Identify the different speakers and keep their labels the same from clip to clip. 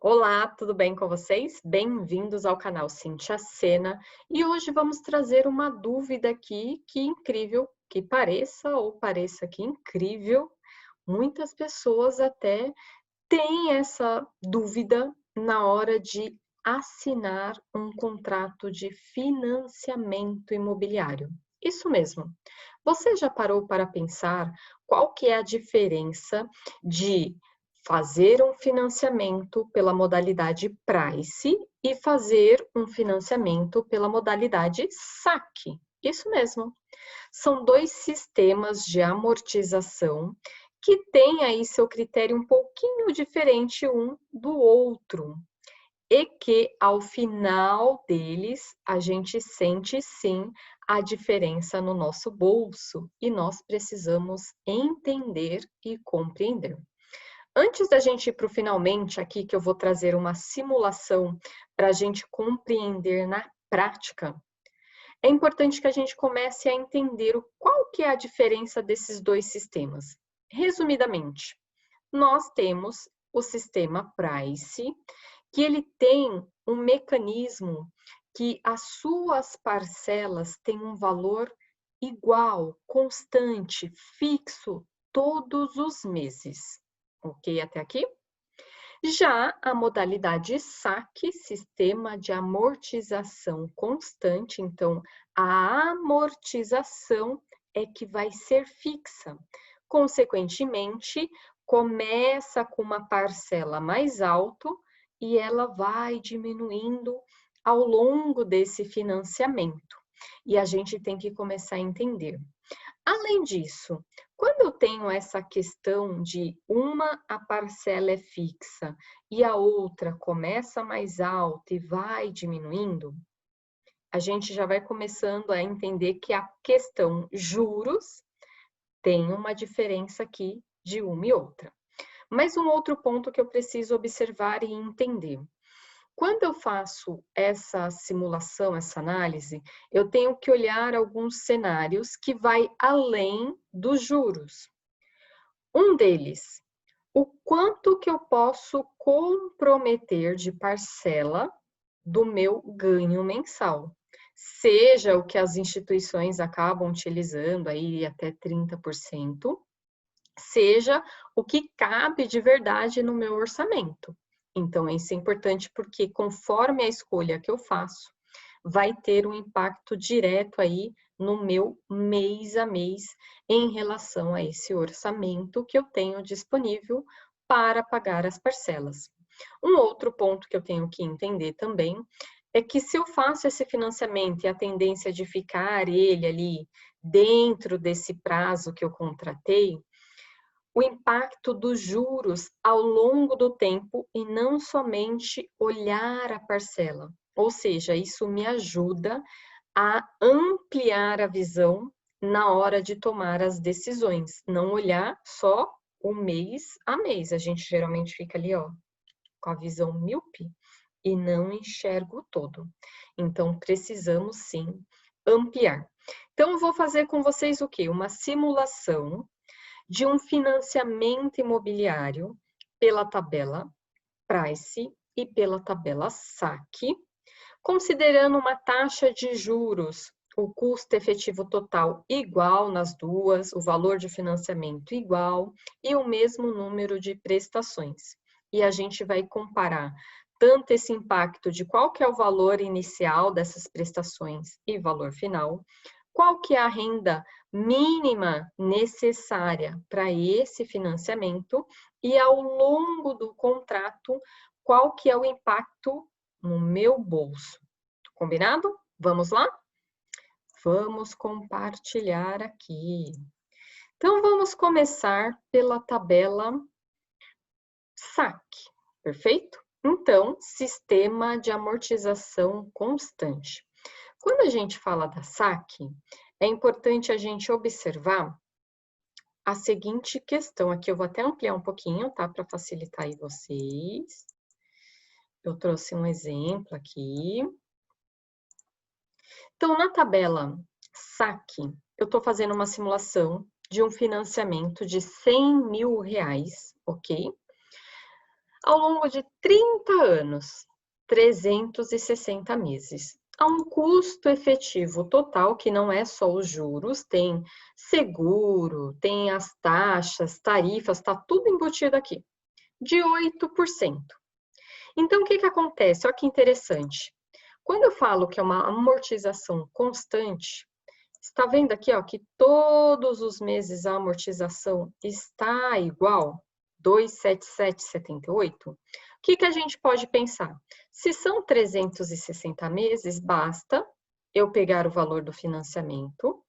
Speaker 1: Olá, tudo bem com vocês? Bem-vindos ao canal Cintia Sena e hoje vamos trazer uma dúvida aqui que incrível que pareça ou pareça que incrível, muitas pessoas até têm essa dúvida na hora de assinar um contrato de financiamento imobiliário. Isso mesmo. Você já parou para pensar qual que é a diferença de fazer um financiamento pela modalidade Price e fazer um financiamento pela modalidade saque? Isso mesmo. São dois sistemas de amortização que têm aí seu critério um pouquinho diferente um do outro. E que ao final deles a gente sente sim a diferença no nosso bolso e nós precisamos entender e compreender. Antes da gente ir para o finalmente aqui, que eu vou trazer uma simulação para a gente compreender na prática, é importante que a gente comece a entender qual que é a diferença desses dois sistemas. Resumidamente, nós temos o sistema Price, que ele tem um mecanismo que as suas parcelas têm um valor igual, constante, fixo, todos os meses. Ok até aqui? Já a modalidade saque, sistema de amortização constante, então a amortização é que vai ser fixa. Consequentemente, começa com uma parcela mais alta e ela vai diminuindo ao longo desse financiamento. E a gente tem que começar a entender. Além disso, quando eu tenho essa questão de a parcela é fixa e a outra começa mais alta e vai diminuindo, a gente já vai começando a entender que a questão juros tem uma diferença aqui de uma e outra. Mas um outro ponto que eu preciso observar e entender. Quando eu faço essa simulação, essa análise, eu tenho que olhar alguns cenários que vai além dos juros. Um deles, o quanto que eu posso comprometer de parcela do meu ganho mensal. Seja o que as instituições acabam utilizando aí até 30%, seja o que cabe de verdade no meu orçamento. Então, isso é importante porque conforme a escolha que eu faço, vai ter um impacto direto aí no meu mês a mês em relação a esse orçamento que eu tenho disponível para pagar as parcelas. Um outro ponto que eu tenho que entender também é que se eu faço esse financiamento e a tendência de ficar ele ali dentro desse prazo que eu contratei, o impacto dos juros ao longo do tempo e não somente olhar a parcela. Ou seja, isso me ajuda a ampliar a visão na hora de tomar as decisões, não olhar só o mês a mês. A gente geralmente fica ali, ó, com a visão míope e não enxerga o todo. Então, precisamos sim ampliar. Então, eu vou fazer com vocês o quê? Uma simulação de um financiamento imobiliário pela tabela Price e pela tabela saque, considerando uma taxa de juros, o custo efetivo total igual nas duas, o valor de financiamento igual e o mesmo número de prestações. E a gente vai comparar tanto esse impacto de qual que é o valor inicial dessas prestações e valor final, qual que é a renda mínima necessária para esse financiamento e ao longo do contrato, qual que é o impacto no meu bolso. Combinado? Vamos lá? Vamos compartilhar aqui. Então, vamos começar pela tabela saque, perfeito? Então, sistema de amortização constante. Quando a gente fala da saque, é importante a gente observar a seguinte questão. Aqui eu vou até ampliar um pouquinho, tá? Para facilitar aí vocês. Eu trouxe um exemplo aqui. Então, na tabela saque, eu estou fazendo uma simulação de um financiamento de R$100 mil, ok? Ao longo de 30 anos, 360 meses. Há um custo efetivo total, que não é só os juros, tem seguro, tem as taxas, tarifas, está tudo embutido aqui, de 8%. Então, o que acontece? Olha que interessante. Quando eu falo que é uma amortização constante, está vendo aqui, ó, que todos os meses a amortização está igual? 277,78? O que a gente pode pensar? Se são 360 meses, basta eu pegar o valor do financiamento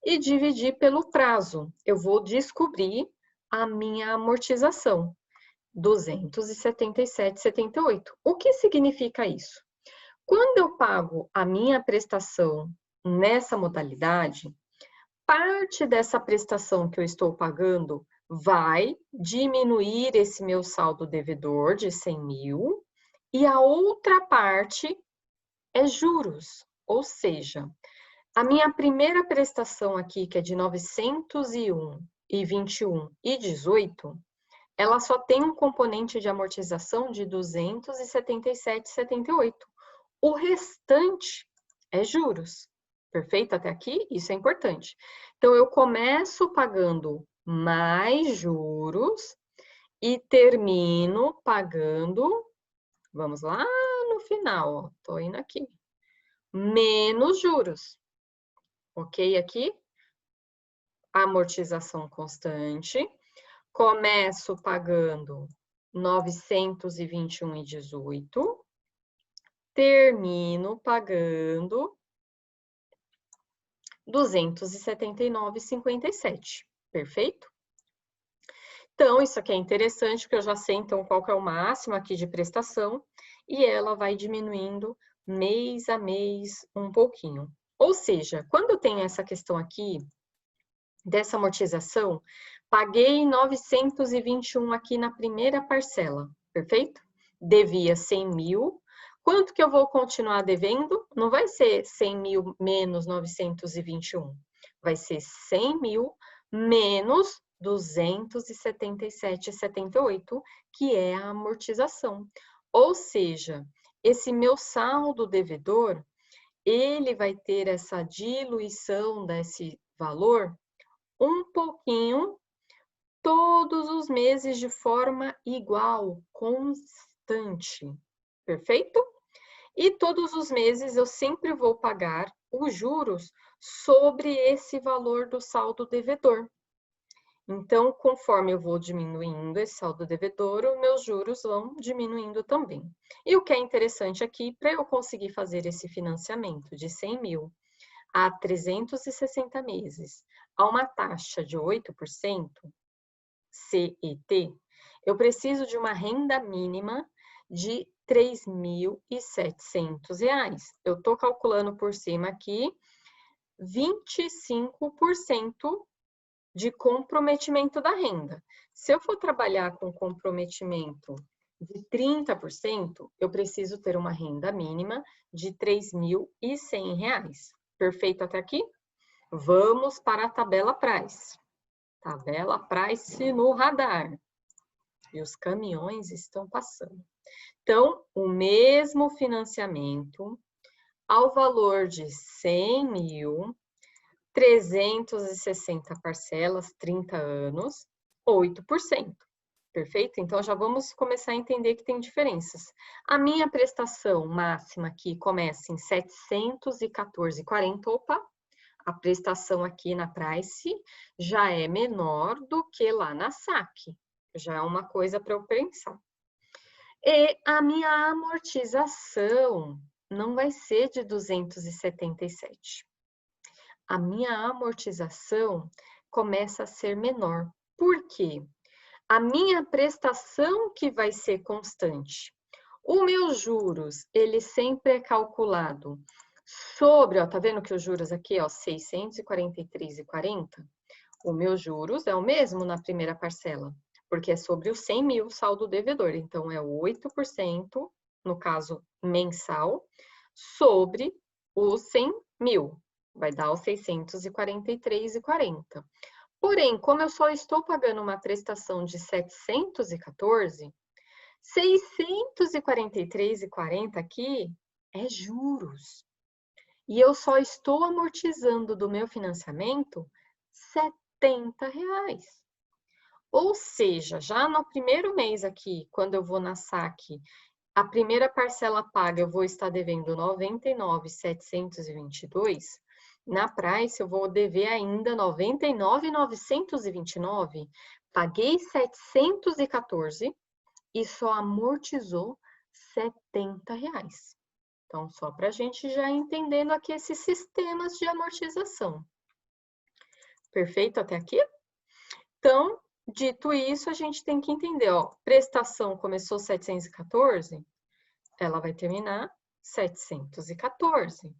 Speaker 1: e dividir pelo prazo. Eu vou descobrir a minha amortização, 277,78. O que significa isso? Quando eu pago a minha prestação nessa modalidade, parte dessa prestação que eu estou pagando vai diminuir esse meu saldo devedor de 100 mil e a outra parte é juros, ou seja, a minha primeira prestação aqui, que é de 901,21 e 18, ela só tem um componente de amortização de 277,78. O restante é juros. Perfeito até aqui? Isso é importante. Então, eu começo pagando mais juros e termino pagando, vamos lá no final, ó, tô indo aqui, menos juros. Ok aqui? Amortização constante. Começo pagando 921,18. Termino pagando 279,57. Perfeito? Então, isso aqui é interessante, porque eu já sei, então, qual que é o máximo aqui de prestação, e ela vai diminuindo mês a mês um pouquinho. Ou seja, quando eu tenho essa questão aqui, dessa amortização, paguei 921 aqui na primeira parcela, perfeito? Devia 100 mil. Quanto que eu vou continuar devendo? Não vai ser 100 mil menos 921. Vai ser 100 mil menos 277,78, que é a amortização. Ou seja, esse meu saldo devedor, ele vai ter essa diluição desse valor um pouquinho todos os meses de forma igual, constante. Perfeito? E todos os meses eu sempre vou pagar os juros sobre esse valor do saldo devedor. Então, conforme eu vou diminuindo esse saldo devedor, os meus juros vão diminuindo também. E o que é interessante aqui, para eu conseguir fazer esse financiamento de 100 mil a 360 meses, a uma taxa de 8%, CET, eu preciso de uma renda mínima de R$ 3.700. Eu estou calculando por cima aqui 25% de comprometimento da renda. Se eu for trabalhar com comprometimento de 30%, eu preciso ter uma renda mínima de R$ 3.100. Perfeito até aqui? Vamos para a tabela Price. Tabela Price no radar. E os caminhões estão passando. Então, o mesmo financiamento ao valor de 100 mil, 360 parcelas, 30 anos, 8%. Perfeito? Então, já vamos começar a entender que tem diferenças. A minha prestação máxima aqui começa em 714,40. Opa! A prestação aqui na Price já é menor do que lá na SAC. Já é uma coisa para eu pensar. E a minha amortização não vai ser de 277. A minha amortização começa a ser menor. Por quê? A minha prestação que vai ser constante. O meu juros, ele sempre é calculado sobre, ó, tá vendo que os juros aqui, ó, 643,40? O meu juros é o mesmo na primeira parcela, porque é sobre os 100 mil saldo devedor. Então, é 8%, no caso mensal, sobre os 100 mil. Vai dar os 643,40. Porém, como eu só estou pagando uma prestação de 714, 643,40 aqui é juros. E eu só estou amortizando do meu financiamento R$ 70. Ou seja, já no primeiro mês aqui, quando eu vou na saque, a primeira parcela paga eu vou estar devendo 99.722. Na Price eu vou dever ainda 99.929. Paguei 714 e só amortizou R$ 70. Então, só para a gente já entendendo aqui esses sistemas de amortização. Perfeito até aqui? Então, dito isso, a gente tem que entender, ó, prestação começou 714, ela vai terminar 714.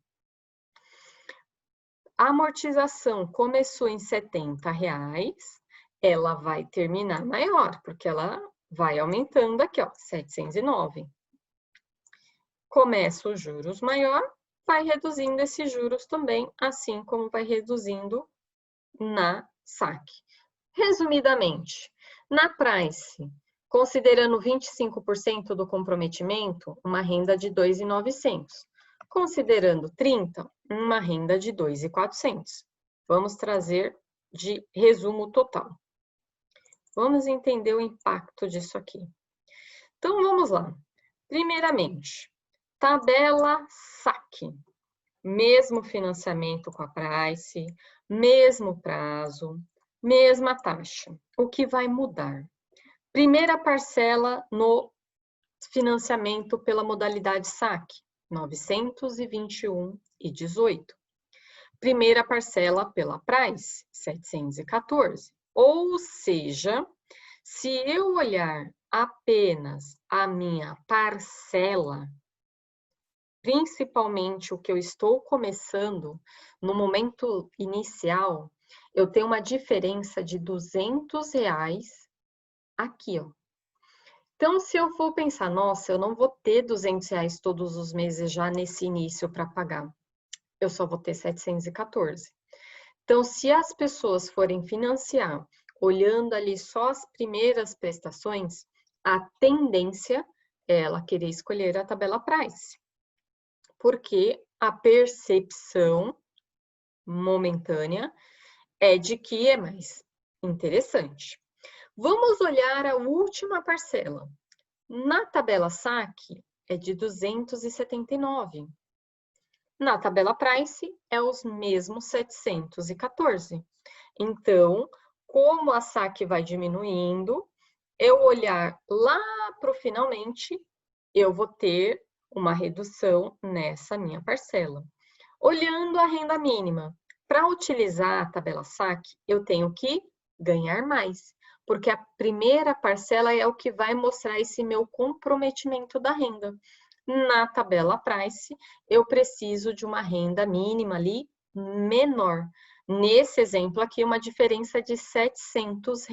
Speaker 1: A amortização começou em R$ 70, ela vai terminar maior, porque ela vai aumentando aqui, ó, 709. Começa os juros maior, vai reduzindo esses juros também, assim como vai reduzindo na saque. Resumidamente, na Price, considerando 25% do comprometimento, uma renda de R$ 2.900. Considerando 30%, uma renda de R$ 2.400. Vamos trazer de resumo total. Vamos entender o impacto disso aqui. Então, vamos lá. Primeiramente, tabela saque. Mesmo financiamento com a Price, mesmo prazo, mesma taxa. O que vai mudar? Primeira parcela no financiamento pela modalidade saque, R$ 921,18. Primeira parcela pela Price, R$ 714. Ou seja, se eu olhar apenas a minha parcela, principalmente o que eu estou começando, no momento inicial, eu tenho uma diferença de R$ 200 aqui, ó. Então, se eu for pensar, nossa, eu não vou ter R$ 200 todos os meses já nesse início para pagar, eu só vou ter 714. Então, se as pessoas forem financiar, olhando ali só as primeiras prestações, a tendência é ela querer escolher a tabela Price. Porque a percepção momentânea é de que é mais interessante. Vamos olhar a última parcela. Na tabela saque é de 279. Na tabela Price é os mesmos 714. Então, como a saque vai diminuindo, eu olhar lá para o finalmente, eu vou ter uma redução nessa minha parcela. Olhando a renda mínima, para utilizar a tabela saque, eu tenho que ganhar mais, porque a primeira parcela é o que vai mostrar esse meu comprometimento da renda. Na tabela Price, eu preciso de uma renda mínima ali menor. Nesse exemplo aqui, uma diferença de R$ 700,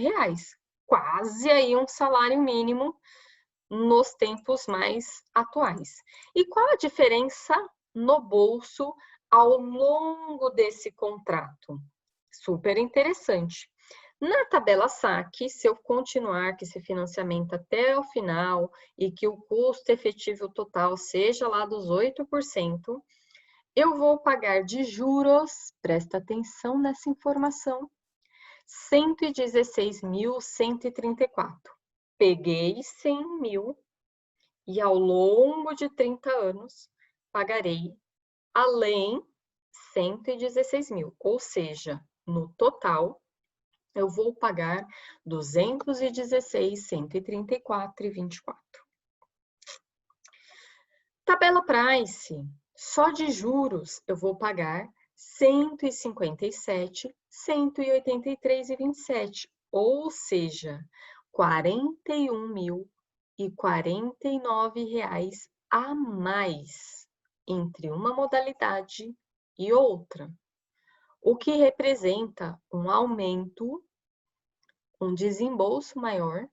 Speaker 1: quase aí um salário mínimo nos tempos mais atuais. E qual a diferença no bolso ao longo desse contrato? Super interessante. Na tabela saque, se eu continuar com esse financiamento até o final e que o custo efetivo total seja lá dos 8%, eu vou pagar de juros, presta atenção nessa informação, R$ 116.134. Peguei 100 mil e ao longo de 30 anos pagarei além 116 mil, ou seja, no total eu vou pagar 216.134,24. Tabela Price, só de juros eu vou pagar 157.183,27, ou seja, R$ 41.049 a mais entre uma modalidade e outra, o que representa um aumento, um desembolso maior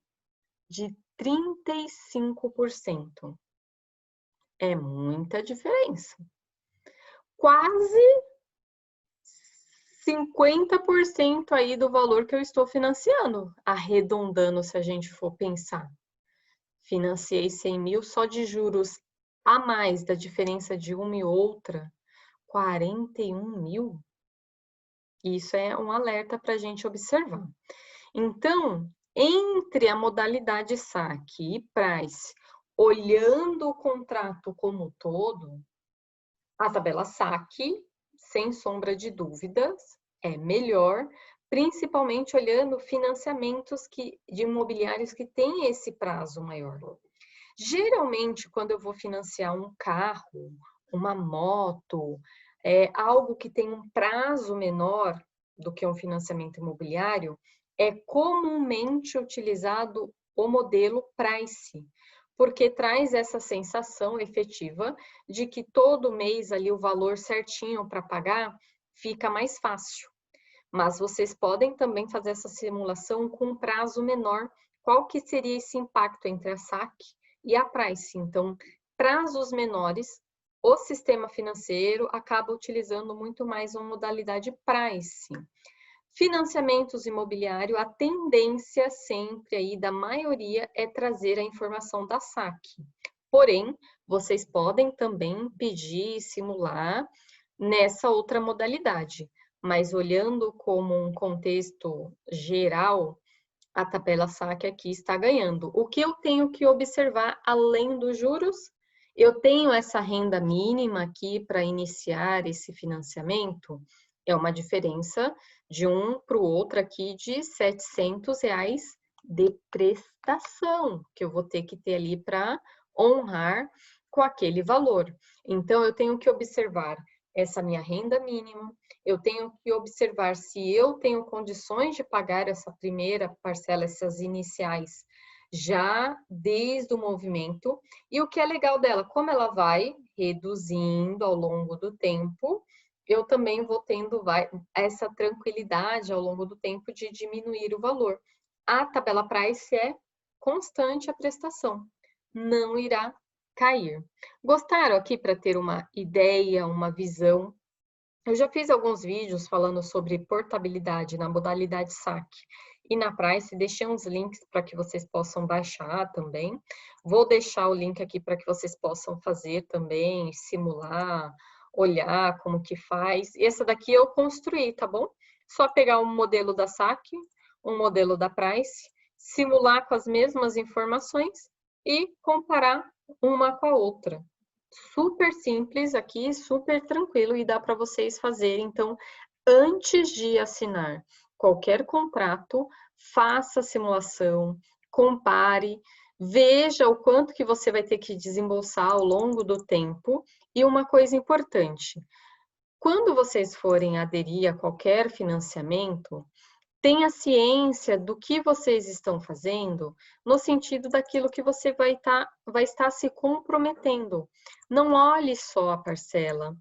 Speaker 1: de 35%. É muita diferença. Quase 50% aí do valor que eu estou financiando, arredondando se a gente for pensar. financiei 100 mil só de juros a mais da diferença de uma e outra, 41 mil. Isso é um alerta para a gente observar. Então, entre a modalidade saque e price, olhando o contrato como um todo, a tabela saque, sem sombra de dúvidas, é melhor, principalmente olhando financiamentos de imobiliários que têm esse prazo maior. Geralmente, quando eu vou financiar um carro, uma moto, algo que tem um prazo menor do que um financiamento imobiliário, é comumente utilizado o modelo Price, porque traz essa sensação efetiva de que todo mês ali o valor certinho para pagar fica mais fácil. Mas vocês podem também fazer essa simulação com um prazo menor. Qual que seria esse impacto entre a saque e a price? Então, prazos menores, o sistema financeiro acaba utilizando muito mais uma modalidade price. Financiamentos imobiliários, a tendência sempre aí da maioria é trazer a informação da saque. Porém, vocês podem também pedir e simular nessa outra modalidade. Mas olhando como um contexto geral, a tabela saque aqui está ganhando. O que eu tenho que observar além dos juros? Eu tenho essa renda mínima aqui para iniciar esse financiamento, é uma diferença de um para o outro aqui de R$ 700 de prestação, que eu vou ter que ter ali para honrar com aquele valor. Então, eu tenho que observar essa minha renda mínima, eu tenho que observar se eu tenho condições de pagar essa primeira parcela, essas iniciais, já desde o movimento. E o que é legal dela, como ela vai reduzindo ao longo do tempo, eu também vou tendo essa tranquilidade ao longo do tempo de diminuir o valor. A tabela price é constante a prestação, não irá cair. Gostaram aqui para ter uma ideia, uma visão? Eu já fiz alguns vídeos falando sobre portabilidade na modalidade saque e na Price, deixei uns links para que vocês possam baixar também. Vou deixar o link aqui para que vocês possam fazer também, simular, olhar como que faz. E essa daqui eu construí, tá bom? Só pegar um modelo da saque, um modelo da Price, simular com as mesmas informações e comparar uma com a outra. Super simples aqui, super tranquilo e dá para vocês fazerem. Então, antes de assinar qualquer contrato, faça a simulação, compare, veja o quanto que você vai ter que desembolsar ao longo do tempo. E uma coisa importante, quando vocês forem aderir a qualquer financiamento, tenha ciência do que vocês estão fazendo no sentido daquilo que você vai estar se comprometendo. Não olhe só a parcela,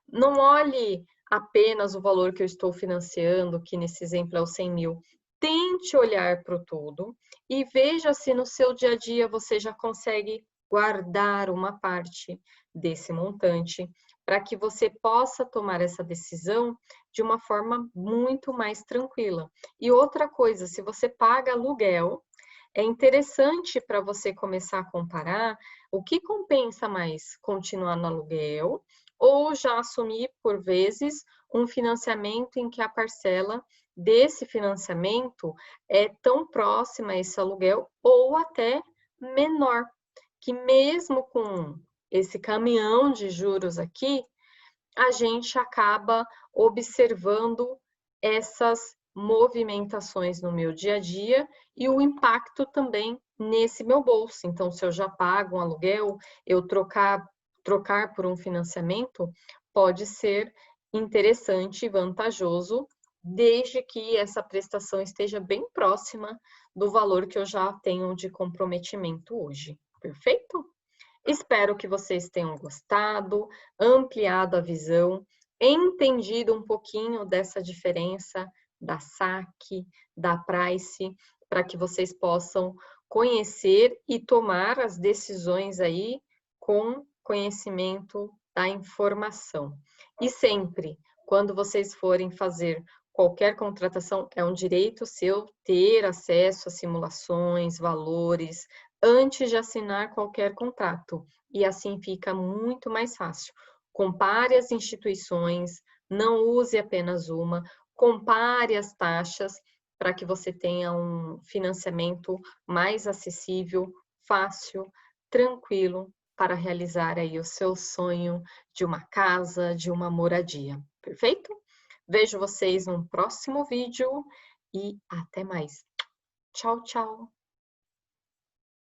Speaker 1: não olhe apenas o valor que eu estou financiando, que nesse exemplo é o 100 mil. Tente olhar para o todo e veja se no seu dia a dia você já consegue guardar uma parte desse montante para que você possa tomar essa decisão de uma forma muito mais tranquila. E outra coisa, se você paga aluguel, é interessante para você começar a comparar o que compensa mais, continuar no aluguel ou já assumir, por vezes, um financiamento em que a parcela desse financiamento é tão próxima a esse aluguel ou até menor, que mesmo com esse caminhão de juros aqui, a gente acaba observando essas movimentações no meu dia a dia e o impacto também nesse meu bolso. Então, se eu já pago um aluguel, eu trocar por um financiamento pode ser interessante e vantajoso, desde que essa prestação esteja bem próxima do valor que eu já tenho de comprometimento hoje. Perfeito? Espero que vocês tenham gostado, ampliado a visão, entendido um pouquinho dessa diferença da saque, da price, para que vocês possam conhecer e tomar as decisões aí com conhecimento da informação. E sempre, quando vocês forem fazer qualquer contratação, é um direito seu ter acesso a simulações, valores, antes de assinar qualquer contrato. E assim fica muito mais fácil. Compare as instituições, não use apenas uma, compare as taxas para que você tenha um financiamento mais acessível, fácil, tranquilo para realizar aí o seu sonho de uma casa, de uma moradia. Perfeito? Vejo vocês no próximo vídeo e até mais. Tchau, tchau!